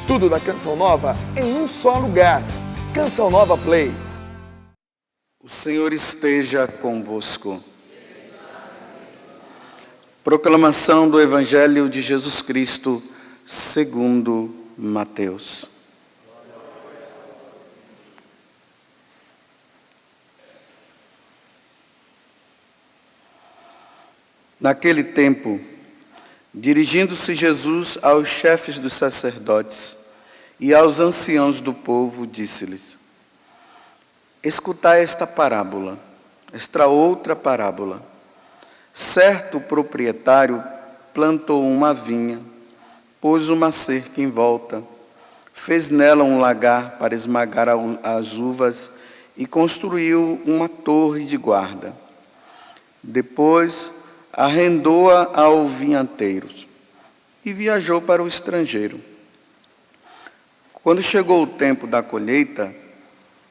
Tudo da Canção Nova em um só lugar. Canção Nova Play. O Senhor esteja convosco. Proclamação do Evangelho de Jesus Cristo, segundo Mateus. Naquele tempo, dirigindo-se Jesus aos chefes dos sacerdotes e aos anciãos do povo, disse-lhes: escutai esta parábola, esta outra parábola. Certo proprietário plantou uma vinha, pôs uma cerca em volta, fez nela um lagar para esmagar as uvas e construiu uma torre de guarda. Depois arrendou-a aos vinhateiros e viajou para o estrangeiro. Quando chegou o tempo da colheita,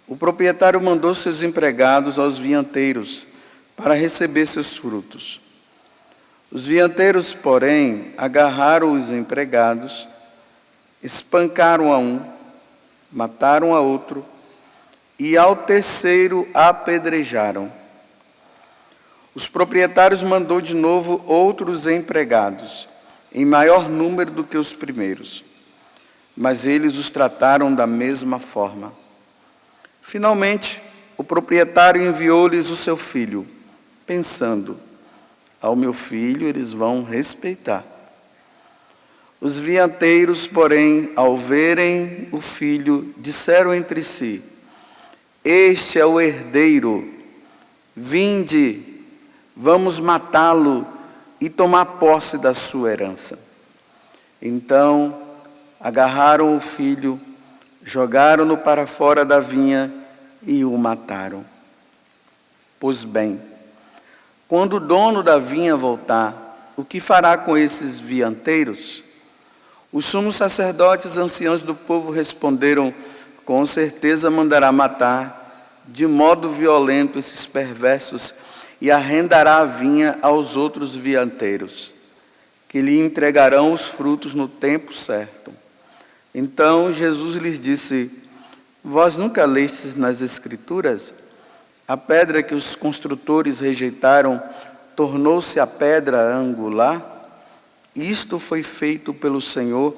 o proprietário mandou seus empregados aos vinhateiros para receber seus frutos. Os vinhateiros, porém, agarraram os empregados, espancaram a um, mataram a outro e ao terceiro apedrejaram. Os proprietários mandou de novo outros empregados, em maior número do que os primeiros, mas eles os trataram da mesma forma. Finalmente, o proprietário enviou-lhes o seu filho, pensando: ao meu filho eles vão respeitar. Os vinhateiros, porém, ao verem o filho, disseram entre si: este é o herdeiro, vinde, vamos matá-lo e tomar posse da sua herança. Então, agarraram o filho, jogaram-no para fora da vinha e o mataram. Pois bem, quando o dono da vinha voltar, o que fará com esses vinhateiros? Os sumos sacerdotes anciãos do povo responderam: com certeza mandará matar de modo violento esses perversos e arrendará a vinha aos outros vinhateiros, que lhe entregarão os frutos no tempo certo. Então Jesus lhes disse: vós nunca lestes nas Escrituras? A pedra que os construtores rejeitaram tornou-se a pedra angular? Isto foi feito pelo Senhor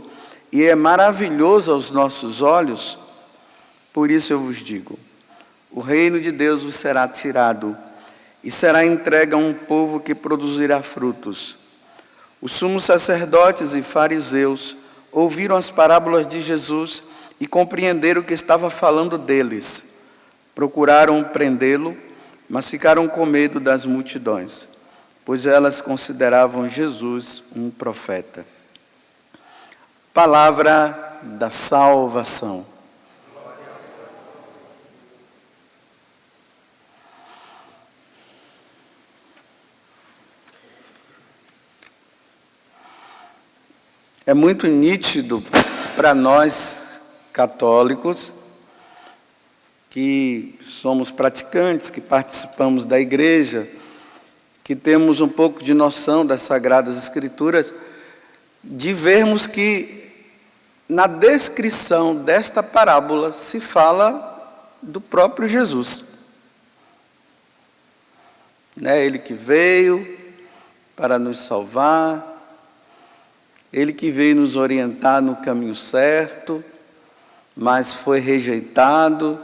e é maravilhoso aos nossos olhos. Por isso eu vos digo: o reino de Deus vos será tirado e será entregue a um povo que produzirá frutos. Os sumos sacerdotes e fariseus ouviram as parábolas de Jesus e compreenderam que estava falando deles. Procuraram prendê-lo, mas ficaram com medo das multidões, pois elas consideravam Jesus um profeta. Palavra da salvação. É muito nítido para nós católicos, que somos praticantes, que participamos da igreja, que temos um pouco de noção das Sagradas Escrituras, de vermos que na descrição desta parábola se fala do próprio Jesus. Ele que veio para nos salvar, Ele que veio nos orientar no caminho certo, mas foi rejeitado,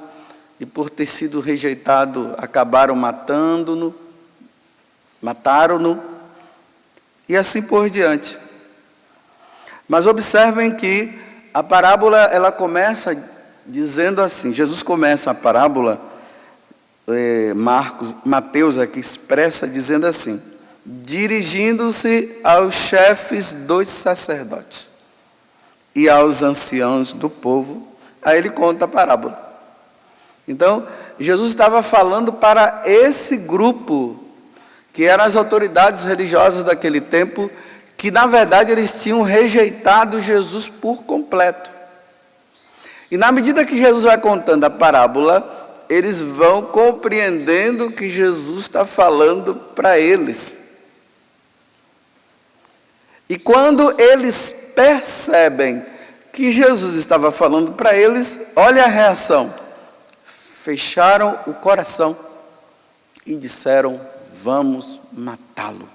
e por ter sido rejeitado, acabaram mataram-no, e assim por diante. Mas observem que a parábola, ela começa dizendo assim, Jesus começa a parábola, Mateus aqui expressa dizendo assim: dirigindo-se aos chefes dos sacerdotes e aos anciãos do povo, aí ele conta a parábola. Então, Jesus estava falando para esse grupo, que eram as autoridades religiosas daquele tempo, que na verdade eles tinham rejeitado Jesus por completo. E na medida que Jesus vai contando a parábola, eles vão compreendendo que Jesus está falando para eles. E quando eles percebem que Jesus estava falando para eles, olha a reação. Fecharam o coração e disseram, vamos matá-lo.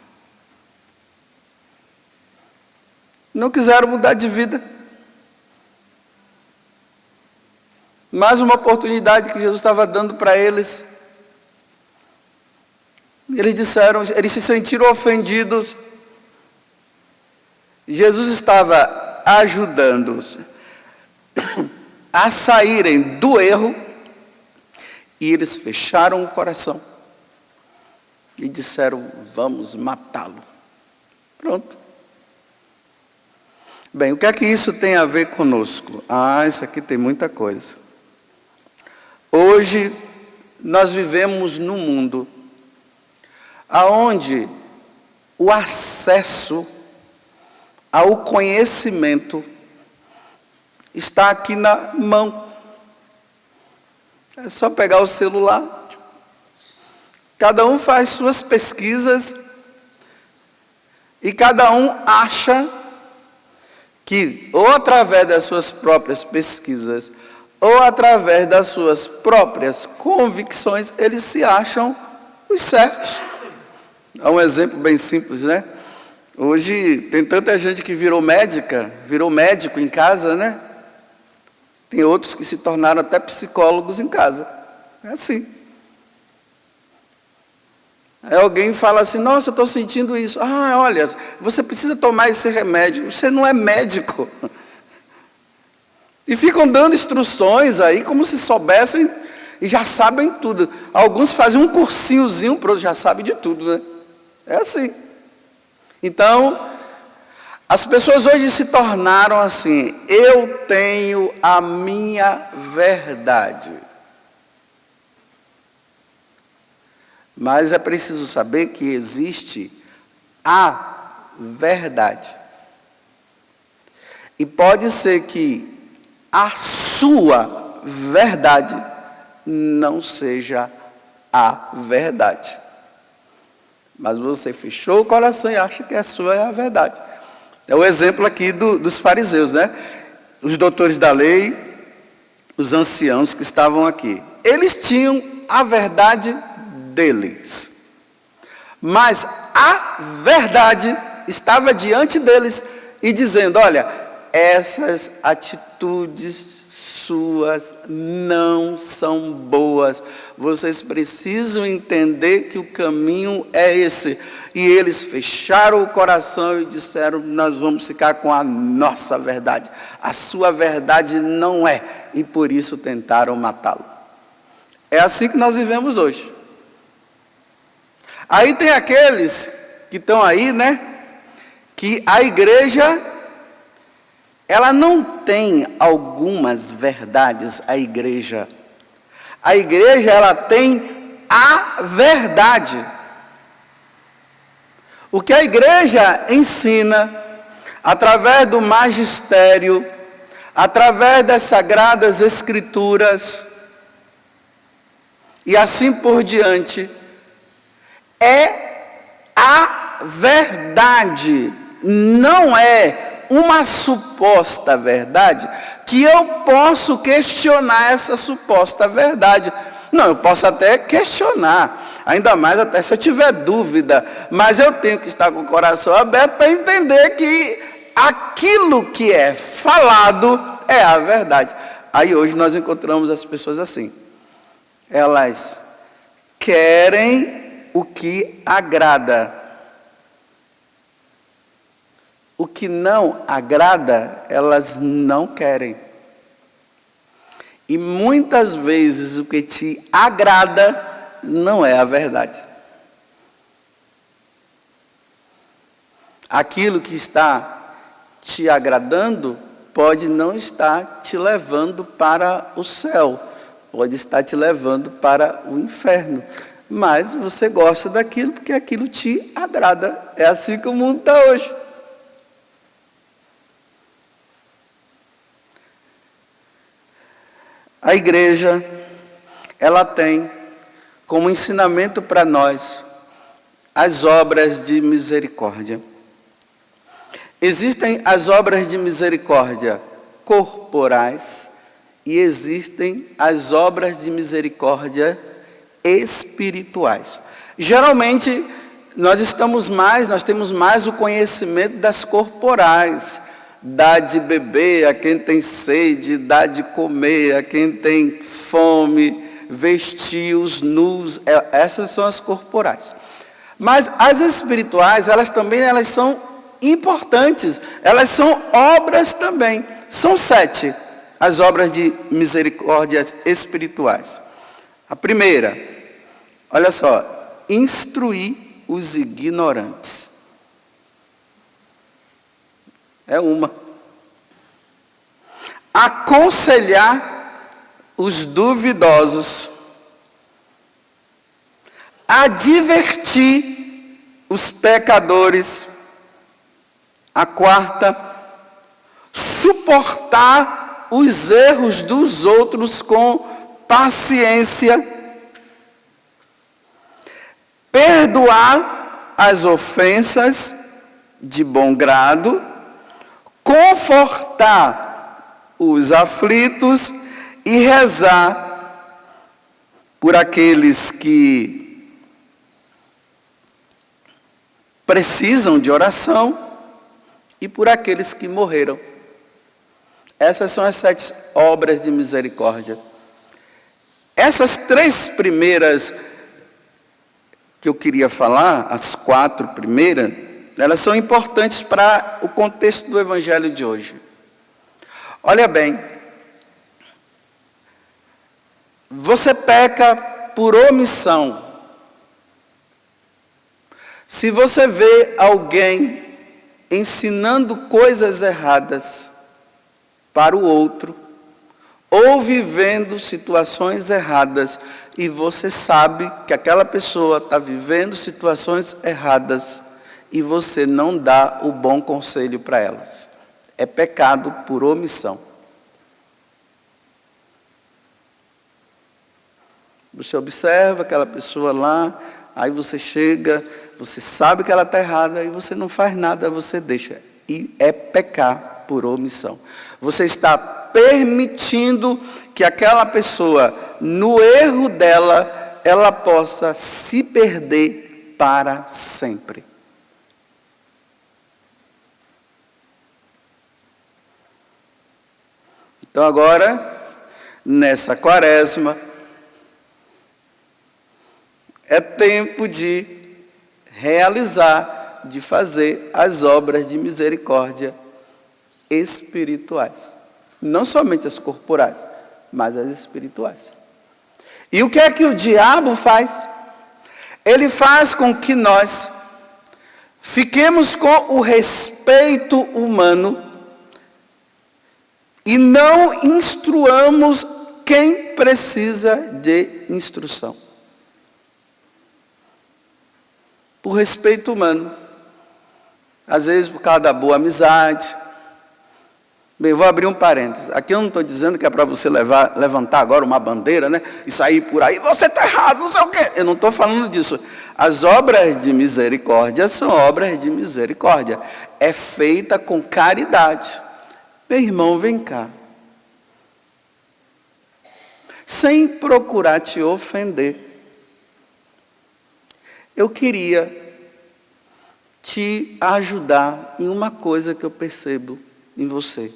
Não quiseram mudar de vida. Mais uma oportunidade que Jesus estava dando para eles. Eles disseram, eles se sentiram ofendidos. Jesus estava ajudando-os a saírem do erro e eles fecharam o coração e disseram, vamos matá-lo. Pronto. Bem, o que é que isso tem a ver conosco? Isso aqui tem muita coisa. Hoje, nós vivemos num mundo onde o acesso ao conhecimento está aqui na mão. É só pegar o celular. Cada um faz suas pesquisas e cada um acha que, ou através das suas próprias pesquisas, ou através das suas próprias convicções, eles se acham os certos. É um exemplo bem simples, né? Hoje tem tanta gente que virou médico em casa, né? Tem outros que se tornaram até psicólogos em casa. É assim. Aí alguém fala assim, nossa, eu estou sentindo isso. Olha, você precisa tomar esse remédio. Você não é médico. E ficam dando instruções aí, como se soubessem e já sabem tudo. Alguns fazem um cursinhozinho, pronto, já sabem de tudo, né? É assim. Então, as pessoas hoje se tornaram assim, eu tenho a minha verdade. Mas é preciso saber que existe a verdade. E pode ser que a sua verdade não seja a verdade. Mas você fechou o coração e acha que a sua é a verdade. É o exemplo aqui dos fariseus, né? Os doutores da lei, os anciãos que estavam aqui. Eles tinham a verdade deles. Mas a verdade estava diante deles e dizendo, olha, essas atitudes suas não são boas. Vocês precisam entender que o caminho é esse. E eles fecharam o coração e disseram, nós vamos ficar com a nossa verdade. A sua verdade não é. E por isso tentaram matá-lo. É assim que nós vivemos hoje. Aí tem aqueles que estão aí, né? Que a igreja, ela não tem algumas verdades, a igreja. A igreja, ela tem a verdade. O que a igreja ensina, através do magistério, através das sagradas escrituras, e assim por diante, é a verdade, não é uma suposta verdade, que eu posso questionar essa suposta verdade. Não, eu posso até questionar, ainda mais até se eu tiver dúvida, mas eu tenho que estar com o coração aberto para entender que aquilo que é falado é a verdade. Aí hoje nós encontramos as pessoas assim, elas querem o que agrada. O que não agrada, elas não querem. E muitas vezes o que te agrada não é a verdade. Aquilo que está te agradando pode não estar te levando para o céu, pode estar te levando para o inferno. Mas você gosta daquilo porque aquilo te agrada. É assim que o mundo está hoje. A igreja, ela tem como ensinamento para nós as obras de misericórdia. Existem as obras de misericórdia corporais e existem as obras de misericórdia espirituais. Geralmente, nós temos mais o conhecimento das corporais. Dá de beber a quem tem sede, dá de comer a quem tem fome, vestir os nus, essas são as corporais. Mas as espirituais, elas são importantes, elas são obras também. São 7 as obras de misericórdia espirituais. A primeira, olha só, instruir os ignorantes. É uma. Aconselhar os duvidosos. Advertir os pecadores. A quarta, suportar os erros dos outros com paciência. Perdoar as ofensas de bom grado. Confortar os aflitos e rezar por aqueles que precisam de oração e por aqueles que morreram. Essas são as 7 obras de misericórdia. Essas 3 primeiras que eu queria falar, as 4 primeiras, elas são importantes para o contexto do evangelho de hoje. Olha bem, você peca por omissão. Se você vê alguém ensinando coisas erradas para o outro, ou vivendo situações erradas, e você sabe que aquela pessoa está vivendo situações erradas, e você não dá o bom conselho para elas, é pecado por omissão. Você observa aquela pessoa lá, aí você chega, você sabe que ela está errada, e você não faz nada, você deixa. E é pecar por omissão. Você está permitindo que aquela pessoa, no erro dela, ela possa se perder para sempre. Então agora, nessa quaresma, é tempo de realizar, de fazer as obras de misericórdia espirituais. Não somente as corporais, mas as espirituais. E o que é que o diabo faz? Ele faz com que nós fiquemos com o respeito humano e não instruamos quem precisa de instrução. Por respeito humano. Às vezes por causa da boa amizade. Bem, vou abrir um parênteses. Aqui eu não estou dizendo que é para você levantar agora uma bandeira, né? E sair por aí, você está errado, não sei o quê. Eu não estou falando disso. As obras de misericórdia são obras de misericórdia. É feita com caridade. Meu irmão, vem cá. Sem procurar te ofender. Eu queria te ajudar em uma coisa que eu percebo em você.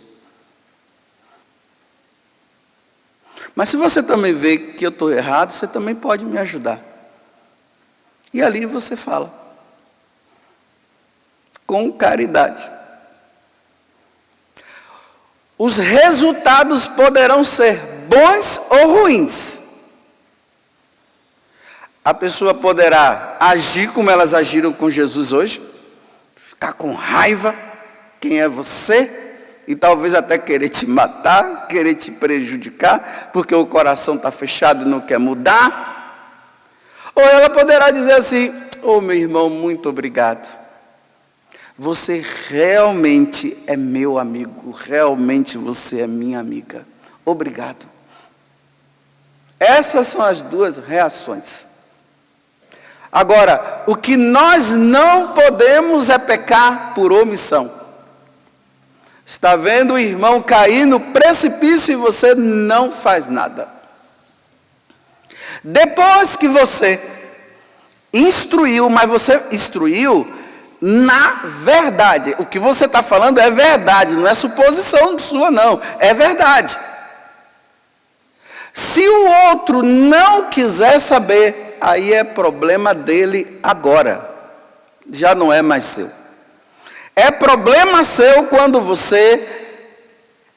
Mas se você também vê que eu estou errado, você também pode me ajudar. E ali você fala. Com caridade. Os resultados poderão ser bons ou ruins. A pessoa poderá agir como elas agiram com Jesus hoje, ficar com raiva, quem é você? E talvez até querer te matar, querer te prejudicar, porque o coração está fechado e não quer mudar. Ou ela poderá dizer assim, meu irmão, muito obrigado. Você realmente é meu amigo, realmente você é minha amiga. Obrigado. Essas são as 2 reações. Agora, o que nós não podemos é pecar por omissão. Está vendo o irmão cair no precipício e você não faz nada. Depois que você instruiu, mas você instruiu na verdade. O que você está falando é verdade, não é suposição sua não, é verdade. Se o outro não quiser saber, aí é problema dele agora, já não é mais seu. É problema seu quando você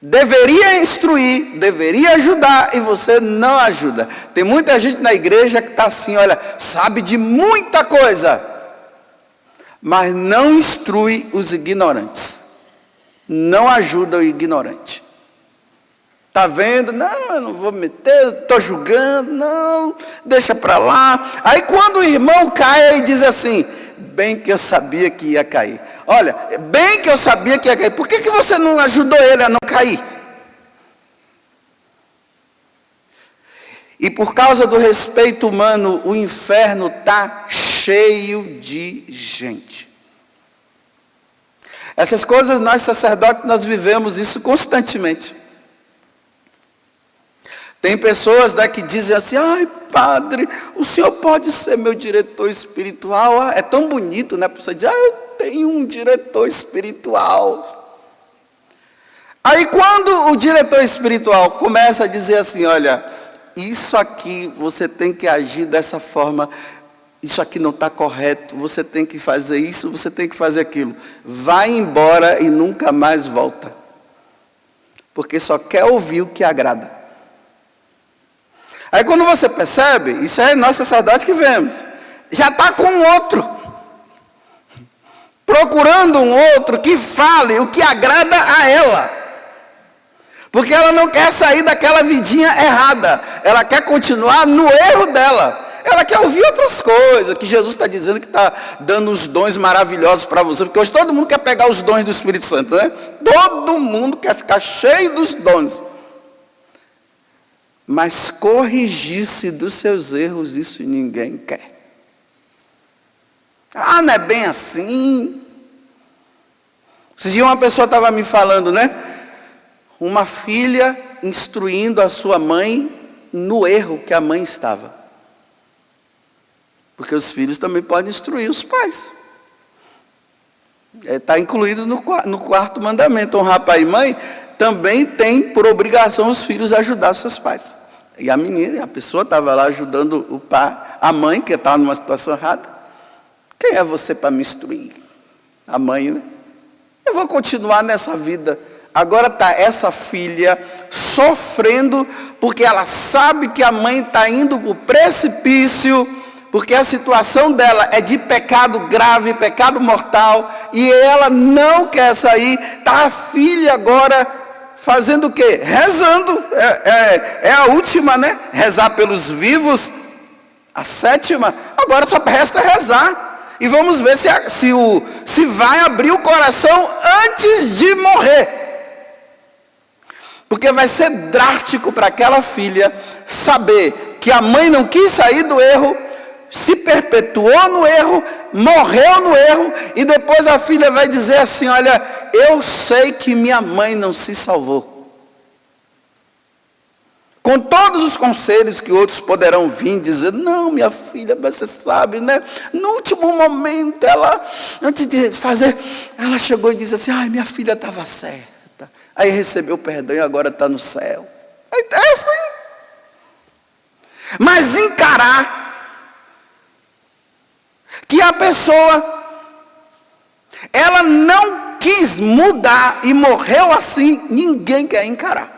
deveria instruir, deveria ajudar e você não ajuda. Tem muita gente na igreja que está assim, olha, sabe de muita coisa, mas não instrui os ignorantes, não ajuda o ignorante. Está vendo? Não, eu não vou meter, estou julgando, não, deixa para lá. Aí quando o irmão cai, e diz assim, bem que eu sabia que ia cair. Olha, bem que eu sabia que ia cair, por que você não ajudou ele a não cair? E por causa do respeito humano, o inferno está cheio de gente. Essas coisas nós sacerdotes, nós vivemos isso constantemente. Tem pessoas que dizem assim, ai padre, o senhor pode ser meu diretor espiritual. É tão bonito, né? A pessoa diz, eu tenho um diretor espiritual. Aí quando o diretor espiritual começa a dizer assim, olha, isso aqui você tem que agir dessa forma, isso aqui não está correto, você tem que fazer isso, você tem que fazer aquilo. Vai embora e nunca mais volta. Porque só quer ouvir o que agrada. Aí quando você percebe, isso é nós sacerdotes que vemos, já está com outro, procurando um outro que fale o que agrada a ela, porque ela não quer sair daquela vidinha errada, ela quer continuar no erro dela, ela quer ouvir outras coisas, que Jesus está dizendo que está dando os dons maravilhosos para você, porque hoje todo mundo quer pegar os dons do Espírito Santo, né? Todo mundo quer ficar cheio dos dons. Mas corrigir-se dos seus erros, isso ninguém quer. Ah, não é bem assim. Esse dia uma pessoa estava me falando, né? Uma filha instruindo a sua mãe no erro que a mãe estava. Porque os filhos também podem instruir os pais. Está incluído no quarto mandamento, honrar pai e mãe. Também tem por obrigação os filhos ajudar seus pais. E a pessoa estava lá ajudando o pai, a mãe que estava numa situação errada. Quem é você para me instruir? A mãe, né? Eu vou continuar nessa vida. Agora está essa filha sofrendo porque ela sabe que a mãe está indo para o precipício, porque a situação dela é de pecado grave, pecado mortal, e ela não quer sair. Está a filha agora fazendo o quê? Rezando. É a última, né? Rezar pelos vivos. A sétima. Agora só resta rezar. E vamos ver se vai abrir o coração antes de morrer. Porque vai ser drástico para aquela filha saber que a mãe não quis sair do erro, se perpetuou no erro, morreu no erro, e depois a filha vai dizer assim, olha, eu sei que minha mãe não se salvou. Com todos os conselhos que outros poderão vir dizer, não, minha filha, você sabe, né? No último momento, antes de fazer, ela chegou e disse assim, ai, minha filha estava certa. Aí recebeu perdão e agora está no céu. É assim. Mas encarar que a pessoa, ela não quis mudar e morreu assim, ninguém quer encarar.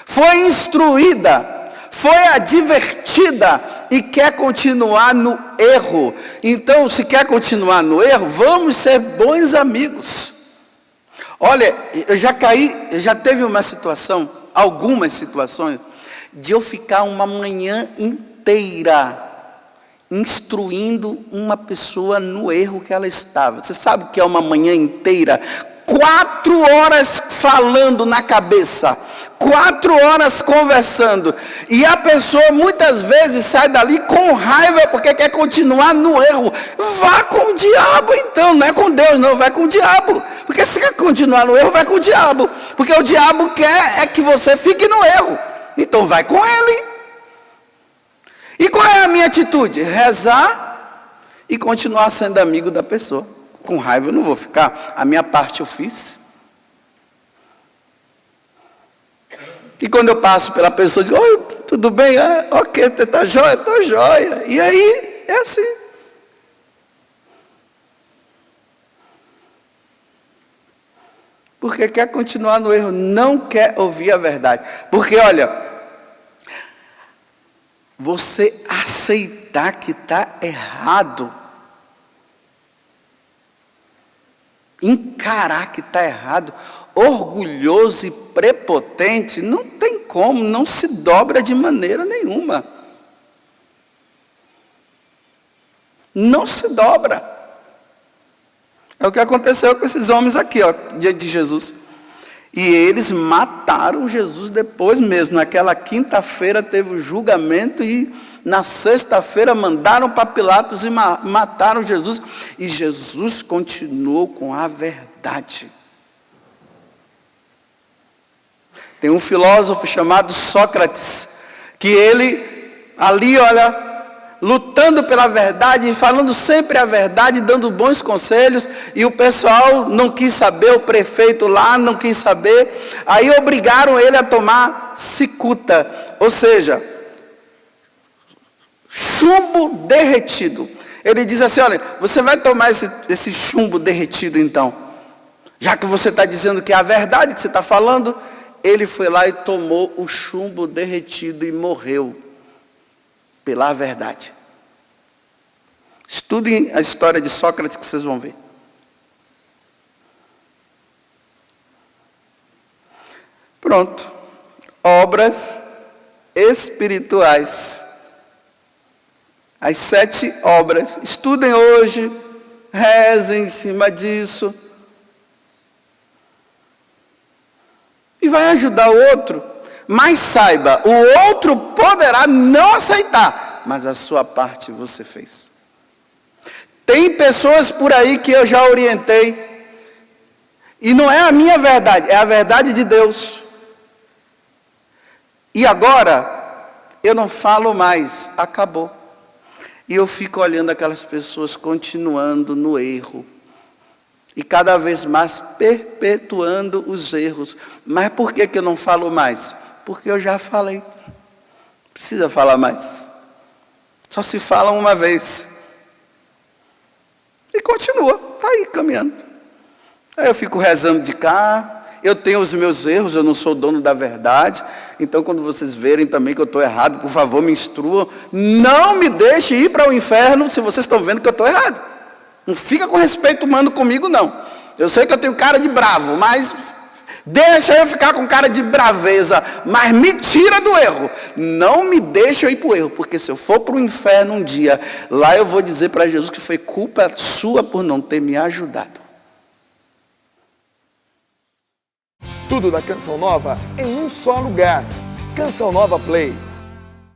Foi instruída, foi advertida e quer continuar no erro. Então, se quer continuar no erro, vamos ser bons amigos. Olha, eu já teve uma situação, algumas situações, de eu ficar uma manhã inteira instruindo uma pessoa no erro que ela estava. Você sabe o que é uma manhã inteira? 4 horas falando na cabeça, 4 horas conversando. E a pessoa muitas vezes sai dali com raiva porque quer continuar no erro. Vá com o diabo então, não é com Deus não, vai com o diabo. Porque se quer continuar no erro, vai com o diabo. Porque o diabo quer é que você fique no erro. Então vai com ele. E qual é a minha atitude? Rezar e continuar sendo amigo da pessoa. Com raiva eu não vou ficar, a minha parte eu fiz. E quando eu passo pela pessoa, eu digo, oi, tudo bem? Ok, você está jóia? Estou jóia. E aí, é assim. Porque quer continuar no erro, não quer ouvir a verdade. Porque, olha, você aceitar que está errado, encarar que está errado, orgulhoso e prepotente, não tem como, não se dobra de maneira nenhuma. Não se dobra. É o que aconteceu com esses homens aqui, ó, diante de Jesus. E eles mataram Jesus depois mesmo. Naquela quinta-feira teve o julgamento e na sexta-feira mandaram para Pilatos e mataram Jesus. E Jesus continuou com a verdade. Tem um filósofo chamado Sócrates, que ele ali, olha, lutando pela verdade, falando sempre a verdade, dando bons conselhos, e o pessoal não quis saber, o prefeito lá não quis saber, aí obrigaram ele a tomar cicuta, ou seja, chumbo derretido. Ele diz assim, olha, você vai tomar esse chumbo derretido então, já que você está dizendo que é a verdade que você está falando. Ele foi lá e tomou o chumbo derretido e morreu pela verdade. Estudem a história de Sócrates que vocês vão ver. Pronto. Obras espirituais. As 7 obras. Estudem hoje. Rezem em cima disso. E vai ajudar o outro. Mas saiba, o outro poderá não aceitar, mas a sua parte você fez. Tem pessoas por aí que eu já orientei, e não é a minha verdade, é a verdade de Deus. E agora, eu não falo mais, acabou. E eu fico olhando aquelas pessoas continuando no erro. E cada vez mais perpetuando os erros. Mas por que eu não falo mais? Porque eu já falei. Não precisa falar mais. Só se fala uma vez. E continua. Está aí caminhando. Aí eu fico rezando de cá. Eu tenho os meus erros. Eu não sou dono da verdade. Então quando vocês verem também que eu estou errado, por favor me instruam. Não me deixe ir para o inferno se vocês estão vendo que eu estou errado. Não fica com respeito humano comigo, não. Eu sei que eu tenho cara de bravo, mas deixa eu ficar com cara de braveza. Mas me tira do erro. Não me deixa eu ir para o erro. Porque se eu for para o inferno um dia, lá eu vou dizer para Jesus que foi culpa sua por não ter me ajudado. Tudo da Canção Nova em um só lugar. Canção Nova Play.